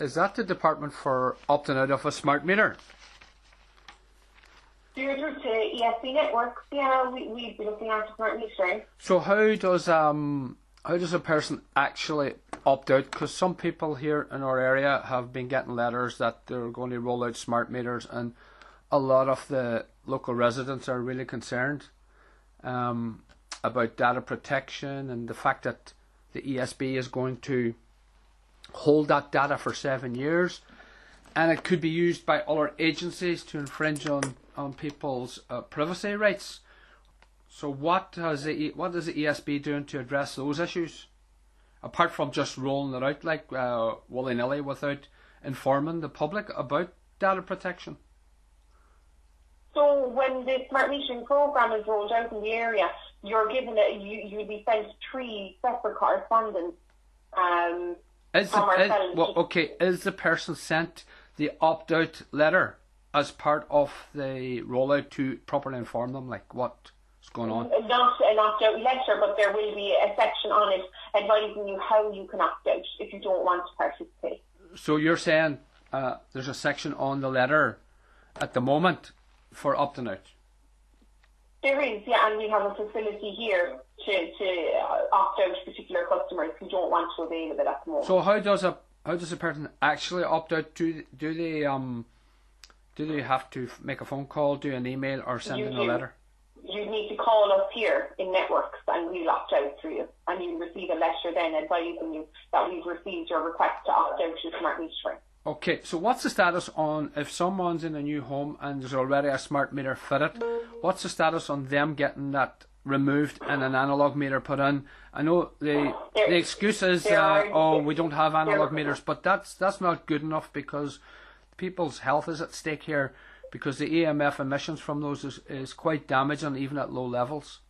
is that the department for opting out of a smart meter? Due to ESB networks, yeah, we'd be looking after smart metering. So how does a person actually opt out? Because some people here in our area have been getting letters that they're going to roll out smart meters, and a lot of the local residents are really concerned about data protection and the fact that the ESB is going to hold that data for 7 years, and it could be used by other agencies to infringe on people's privacy rights. So what is the ESB doing to address those issues, apart from just rolling it out like willy-nilly without informing the public about data protection? So when the smart metering program is rolled out in the area, you're given you'll be sent 3 separate correspondence. Is the person sent the opt-out letter as part of the rollout to properly inform them, like what's going on? Not an opt-out letter, but there will be a section on it advising you how you can opt out if you don't want to participate. So you're saying there's a section on the letter at the moment for opting out? There is, yeah, and we have a facility here to opt out particular customers who don't want to avail of it at the moment. So how does a person actually opt out? Do they have to make a phone call, do an email, or send in a letter? You need to call us here in networks, and we'll opt out through you, and you'll receive a letter then advising you that we've received your request to opt out to smart metering. Okay, so what's the status on if someone's in a new home and there's already a smart meter fitted? What's the status on them getting that removed and an analog meter put in? I know the excuse is, we don't have analog meters, but that's not good enough, because people's health is at stake here, because the EMF emissions from those is quite damaging even at low levels.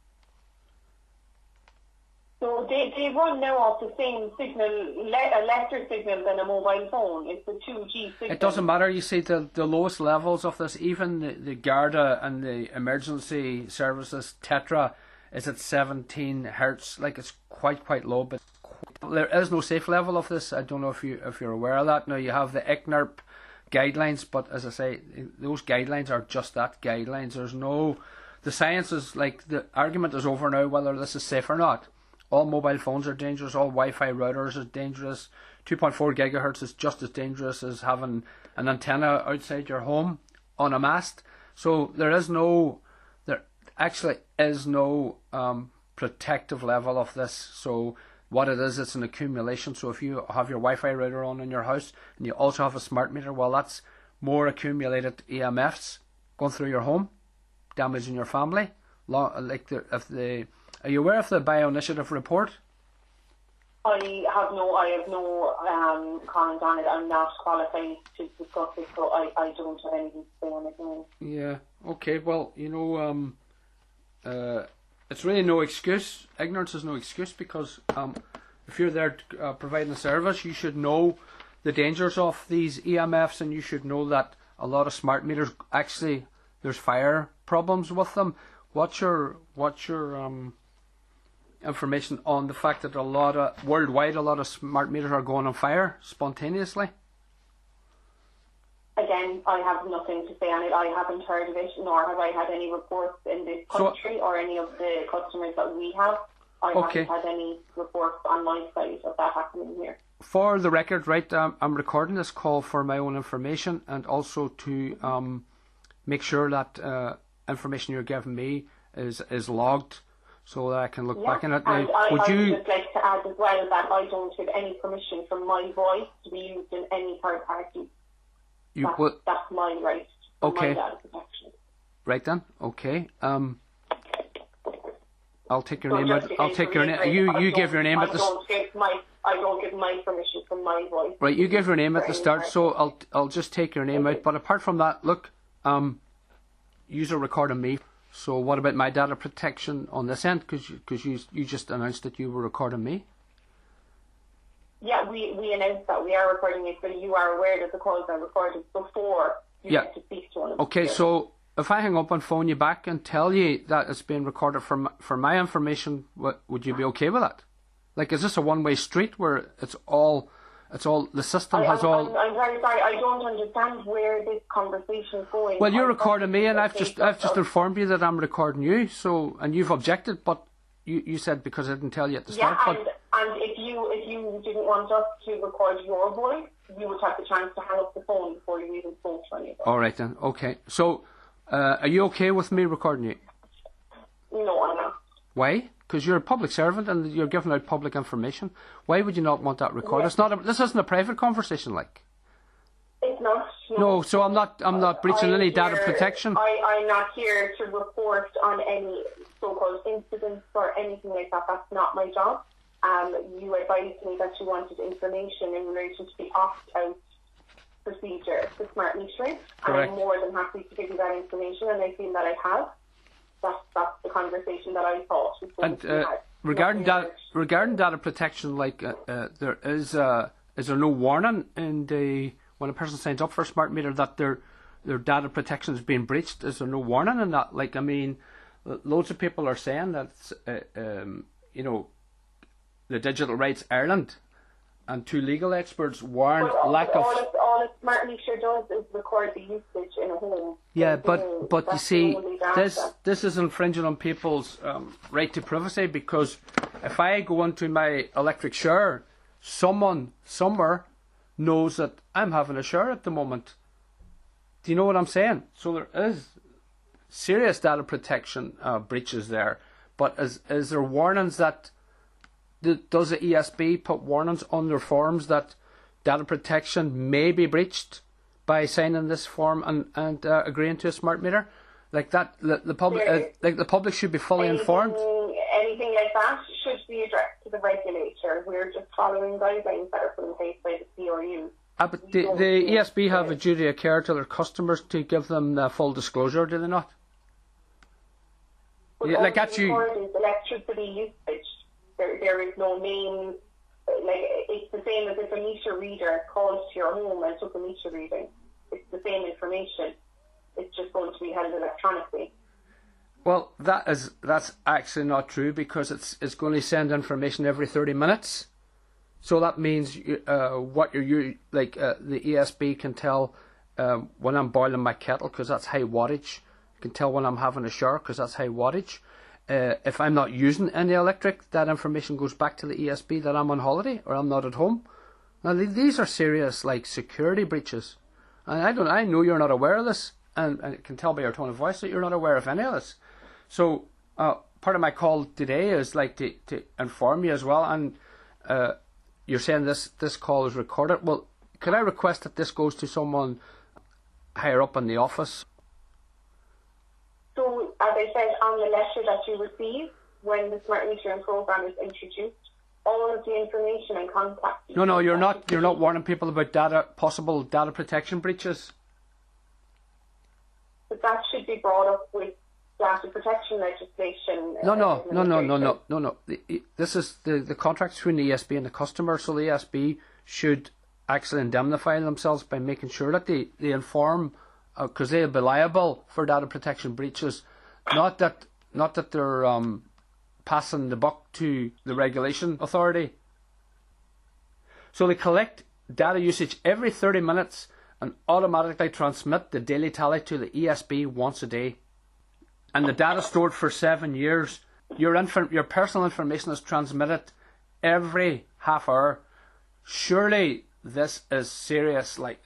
So they run now off the same signal, a lesser signal than a mobile phone. It's a 2G signal. It doesn't matter. You see, the lowest levels of this, even the Garda and the emergency services Tetra is at 17 hertz. Like, it's quite low, but there is no safe level of this. I don't know if you're aware of that. Now, you have the ICNIRP guidelines, but as I say, those guidelines are just that, guidelines. There's no, the science is like, the argument is over now whether this is safe or not. All mobile phones are dangerous, all Wi-Fi routers are dangerous, 2.4 gigahertz is just as dangerous as having an antenna outside your home on a mast. So there actually is no protective level of this. So what it is, it's an accumulation. So if you have your Wi-Fi router on in your house and you also have a smart meter, well, that's more accumulated EMFs going through your home, damaging your family. Are you aware of the Bio-Initiative report? I have no comment on it. I'm not qualified to discuss it, so I don't have anything to say on it now. Yeah, okay, well, it's really no excuse. Ignorance is no excuse, because if you're there providing a service, you should know the dangers of these EMFs, and you should know that a lot of smart meters, actually, there's fire problems with them. What's your information on the fact that worldwide a lot of smart meters are going on fire spontaneously? Again, I have nothing to say on it. I haven't heard of it, nor have I had any reports in this country or any of the customers that we have. I haven't had any reports on my side of that happening here. For the record, right, I'm recording this call for my own information, and also to make sure that information you're giving me is logged, so that I can look back in it. Now, I would just like to add as well that I don't have any permission from my voice to be used in any third party. That's my right. Okay. My data protection. Right then. Okay. I'll take your name out. I'll take your name. You give your name at the start. I don't give my permission from my voice. Right. You give your name at the start, so I'll just take your name out. But apart from that, look, you're recording me. So what about my data protection on this end? Because you just announced that you were recording me. Yeah, we announced that we are recording it, but you are aware that the calls are recorded before you get to speak to one of them. Okay, so if I hang up and phone you back and tell you that it's being recorded for my information, would you be okay with that? Like, is this a one-way street where it's all It's all the system has all. I'm very sorry. I don't understand where this conversation is going. Well, you're recording me, and I've just informed you that I'm recording you. So, and you've objected, but you said because I didn't tell you at the start. Yeah, and if you didn't want us to record your voice, you would have the chance to hang up the phone before you even spoke to anybody. All right then. Okay. So, are you okay with me recording you? No, I'm not. Why? Because you're a public servant and you're giving out public information. Why would you not want that recorded? Yeah. This isn't a private conversation, like. It's not. No, so I'm not breaching any data protection. I'm not here to report on any so-called incidents or anything like that. That's not my job. You advised me that you wanted information in relation to the opt-out procedure for smart metering. Correct. And I'm more than happy to give you that information, and I feel that I have. That's the conversation that I thought. And regarding data protection, like there is there no warning in when a person signs up for a smart meter that their data protection is being breached? Is there no warning in that? Like, I mean, loads of people are saying that you know, the Digital Rights Ireland and two legal experts warned lack of. All a smart meter does is record the usage in a home. Yeah, but you see, this is infringing on people's right to privacy, because if I go into my electric shower, someone somewhere knows that I'm having a shower at the moment. Do you know what I'm saying? So there is serious data protection breaches there. But is there warnings that does the ESB put warnings on their forms that data protection may be breached by signing this form and agreeing to a smart meter? Like that, the public should be fully informed. Anything like that should be addressed to the regulator. We're just following guidelines that are put in place by the CRU. But the ESB have a duty of care to their customers to give them full disclosure, do they not? But like that's you. Electricity usage. There is no name. Like, it's the same as if a meter reader calls to your home and took a meter reading. It's the same information. It's just going to be held electronically. Well, that's actually not true, because it's going to send information every 30 minutes. So that means what the ESB can tell when I'm boiling my kettle, because that's high wattage. You can tell when I'm having a shower, because that's high wattage. If I'm not using any electric, that information goes back to the ESB that I'm on holiday or I'm not at home. Now these are serious, like, security breaches, and I know you're not aware of this, and I can tell by your tone of voice that you're not aware of any of this. So part of my call today is like to inform you as well. And you're saying this call is recorded. Well, could I request that this goes to someone higher up in the office? So, as I said, on the letter that you receive when the smart metering program is introduced, all of the information and contact. No, you're not warning people about possible data protection breaches. But that should be brought up with data protection legislation. No. This is the contract between the ESB and the customer, so the ESB should actually indemnify themselves by making sure that they inform, because they'll be liable for data protection breaches, not that they're passing the buck to the regulation authority. So they collect data usage every 30 minutes and automatically transmit the daily tally to the ESB once a day. And the data stored for 7 years. Your personal information is transmitted every half hour. Surely this is serious, like,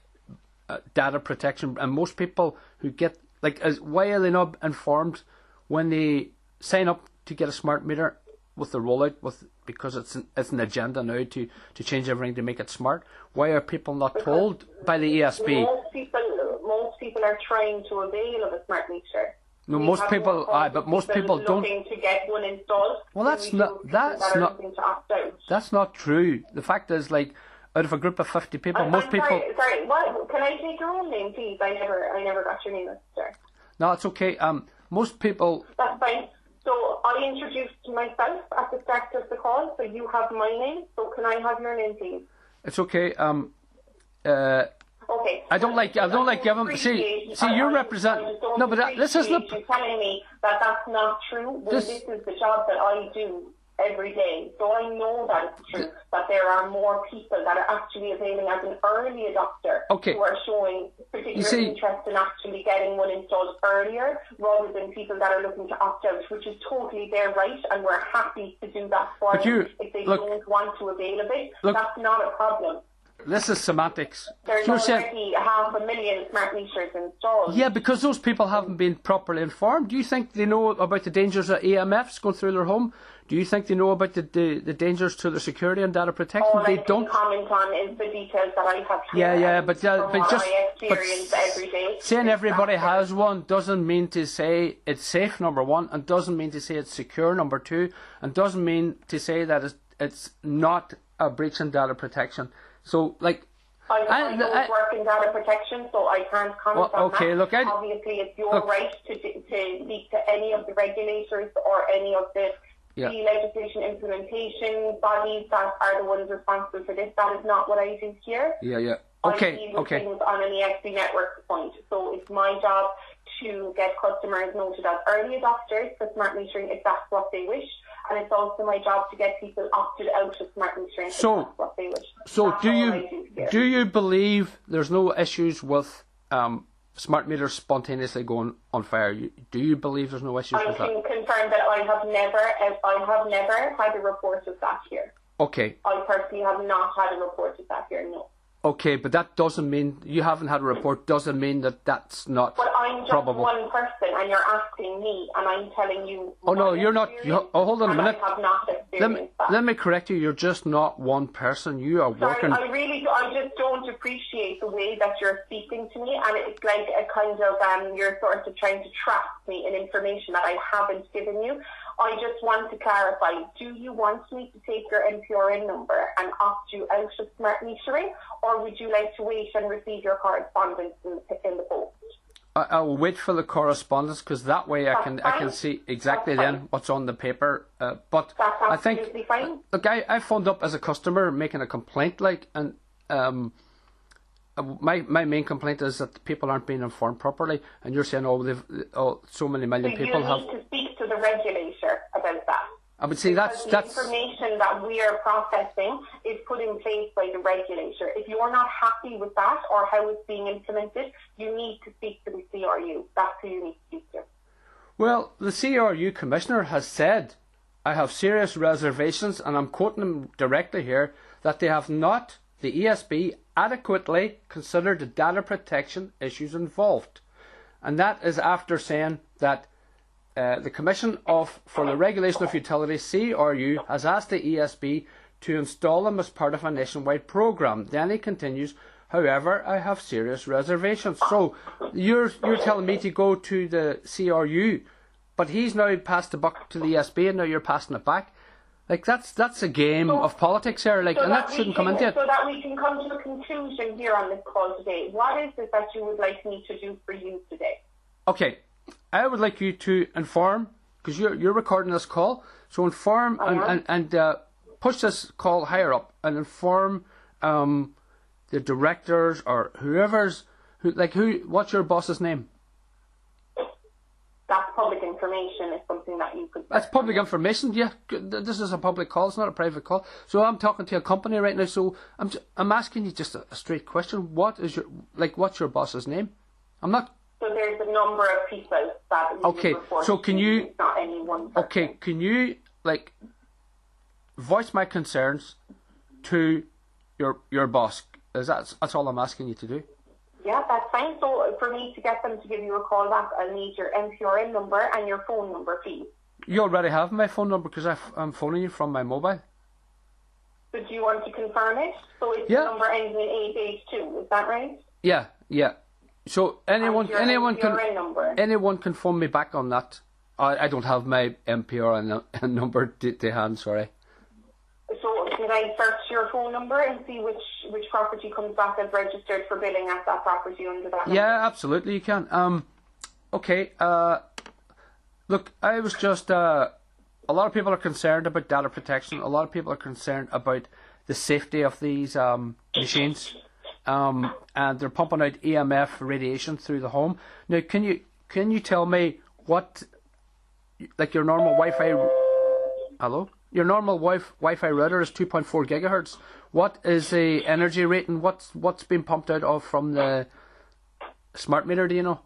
data protection. And most people who get, like, why are they not informed when they sign up to get a smart meter with the rollout, because it's an agenda now to change everything to make it smart? Why are people not told by the ESB? Most people are trying to avail of a smart meter. No, most people don't. Looking to get one installed. Well, that's not true. The fact is, like, out of a group of 50 people, most people. Sorry, what? Can I take your own name, please? I never got your name, sir. No, it's okay. Most people. That's fine. So I introduced myself at the start of the call, so you have my name. So can I have your name, please? It's okay. Okay. I don't like giving. See, you represent. No, but this is the. You're telling me that that's not true. Well, this is the job that I do. every day. So I know that it's true, that there are more people that are actually availing as an early adopter who are showing particular interest in actually getting one installed earlier, rather than people that are looking to opt out, which is totally their right, and we're happy to do that for them. If they don't want to avail of it, that's not a problem. This is semantics. There's already 500,000 smart meters installed. Yeah, because those people haven't been properly informed. Do you think they know about the dangers of EMFs going through their home? Do you think they know about the dangers to their security and data protection? All I can comment on is the details that I have here. But just I experience every day. Saying everybody has one doesn't mean to say it's safe, number one, and doesn't mean to say it's secure, number two, and doesn't mean to say that it's not a breach in data protection. So, like, I don't work in data protection, so I can't comment on that. Obviously, it's your right to speak to any of the regulators or any of the legislation implementation bodies that are the ones responsible for this. That is not what I do here. I deal with things on an EXP network point. So it's my job to get customers noted as early adopters for smart metering if that's what they wish. And it's also my job to get people opted out of smart metering if that's what they wish. So do you believe there's no issues with smart meters spontaneously going on fire? Do you believe there's no issues with that? I can confirm that I have never had a report of that here. Okay. I personally have not had a report of that here, no. Okay, but that doesn't mean you haven't had a report. Doesn't mean that that's not probable. But I'm just one person, and you're asking me, and I'm telling you. Oh no, you're not. Hold on a minute. I have not experienced that. Let me correct you. You're just not one person. You are working. I just don't appreciate the way that you're speaking to me, and it's like a kind of you're sort of trying to trap me in information that I haven't given you. I just want to clarify, do you want me to take your NPRN number and opt you out of smart metering, or would you like to wait and receive your correspondence in the post? I'll wait for the correspondence, because that way I can see exactly then what's on the paper. But I think, look, I phoned up as a customer making a complaint, and my main complaint is that people aren't being informed properly, and you're saying, so many million people have. You need to speak to the regulator about that. I would say that's the information that we are processing is put in place by the regulator. If you're not happy with that or how it's being implemented, you need to speak to the CRU. That's who you need to speak to. Well, the CRU commissioner has said, I have serious reservations, and I'm quoting him directly here, that they have not, the ESB, adequately considered the data protection issues involved. And that is after saying that the Commission for the Regulation of Utilities, CRU, has asked the ESB to install them as part of a nationwide programme. Then he continues, however, I have serious reservations. So you're telling me to go to the CRU, but he's now passed the buck to the ESB, and now you're passing it back. Like, that's a game of politics here, and that shouldn't come into it. So that we can come to a conclusion here on this call today. What is it that you would like me to do for you today? Okay, I would like you to inform, because you're recording this call, so inform and push this call higher up and inform the directors or what's your boss's name? That's public information. It's something that you could... That's public information, yeah. This is a public call, it's not a private call. So I'm talking to a company right now, so I'm asking you just a straight question. What's your boss's name? I'm not... So there's a number of people that you report so can you... It's not any one person. Okay, can you, voice my concerns to your boss? That's all I'm asking you to do. Yeah, that's fine. So for me to get them to give you a call back, I'll need your NPRN number and your phone number, please. You already have my phone number, because I'm phoning you from my mobile. So do you want to confirm it? So it's the number ending in 882, is that right? Yeah. So anyone can phone me back on that. I don't have my NPRN number to hand, sorry. So can I search your phone number and see which property comes back as registered for billing at that property under that number? Yeah, absolutely, you can. Okay, look, I was just... a lot of people are concerned about data protection. A lot of people are concerned about the safety of these machines. And they're pumping out EMF radiation through the home. Now, can you tell me what, your normal Wi-Fi... Hello? your normal Wi-Fi router is 2.4 gigahertz. What is the energy rating? What's been pumped out of from the smart meter? Do you know?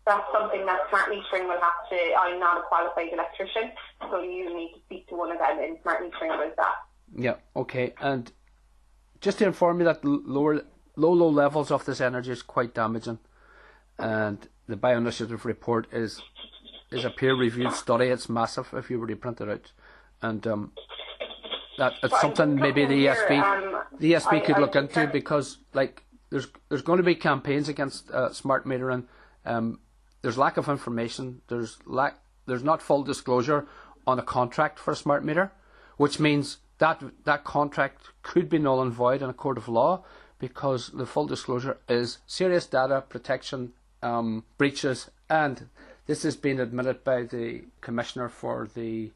That's something that smart metering will have to. I'm not a qualified electrician, so you need to speak to one of them in smart metering about that. Yeah. Okay. And just to inform you that low levels of this energy is quite damaging, and the Bioinitiative report is a peer-reviewed study. It's massive if you were to print it out, and that it's something maybe the ESB could look into, because like there's going to be campaigns against smart metering. There's lack of information. There's not full disclosure on a contract for a smart meter, which means that contract could be null and void in a court of law, because the full disclosure is serious data protection breaches, and this has been admitted by the Commissioner for the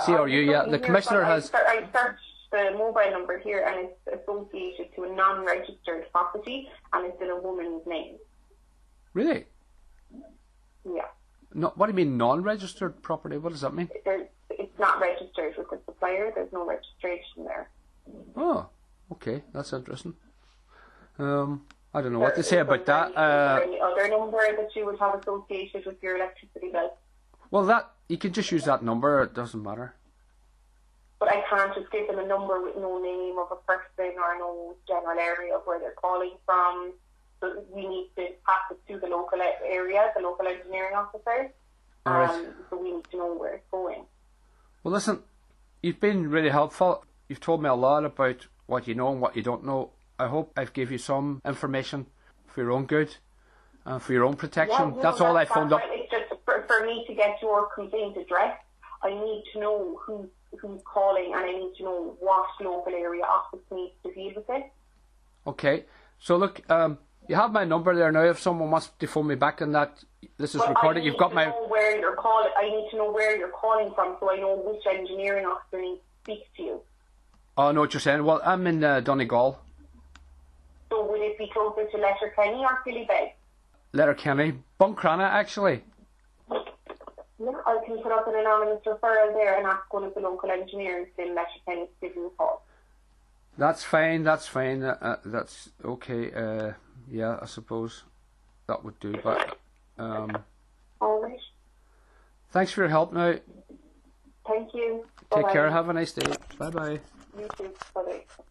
CRU. Yeah, the Commissioner has... I searched the mobile number here, and it's associated to a non-registered property, and it's in a woman's name. Really? Yeah. No, what do you mean non-registered property? What does that mean? It's not registered with the supplier. There's no registration there. Oh, okay, that's interesting. I don't know what to say about that. Any other number that you would have associated with your electricity bill? Well, you can just use that number. It doesn't matter. But I can't just give them a number with no name of a person or no general area of where they're calling from. So we need to pass it to the local area, the local engineering officers. Right. So we need to know where it's going. Well, listen, you've been really helpful. You've told me a lot about what you know and what you don't know. I hope I've given you some information for your own good and for your own protection. Yeah, that's all I phoned up. It's just for me to get your complaint addressed, I need to know who's calling, and I need to know what local area office needs to deal with it. Okay. So look, you have my number there now. If someone wants to phone me back on that, this is recorded. You've got my... Where you're calling. I need to know where you're calling from, so I know which engineering officer needs to speak to you. Oh, I know what you're saying. Well, I'm in Donegal. So would it be closer to Letterkenny or Killybegs? Letterkenny. Buncrana, actually. Yeah, I can put up an anonymous referral there and ask one of the local engineers in Letterkenny to give you a call. That's fine. That's okay. Yeah, I suppose that would do. But all right. Thanks for your help now. Thank you. Take Bye-bye. care. Have a nice day. Bye bye. You too. Bye bye.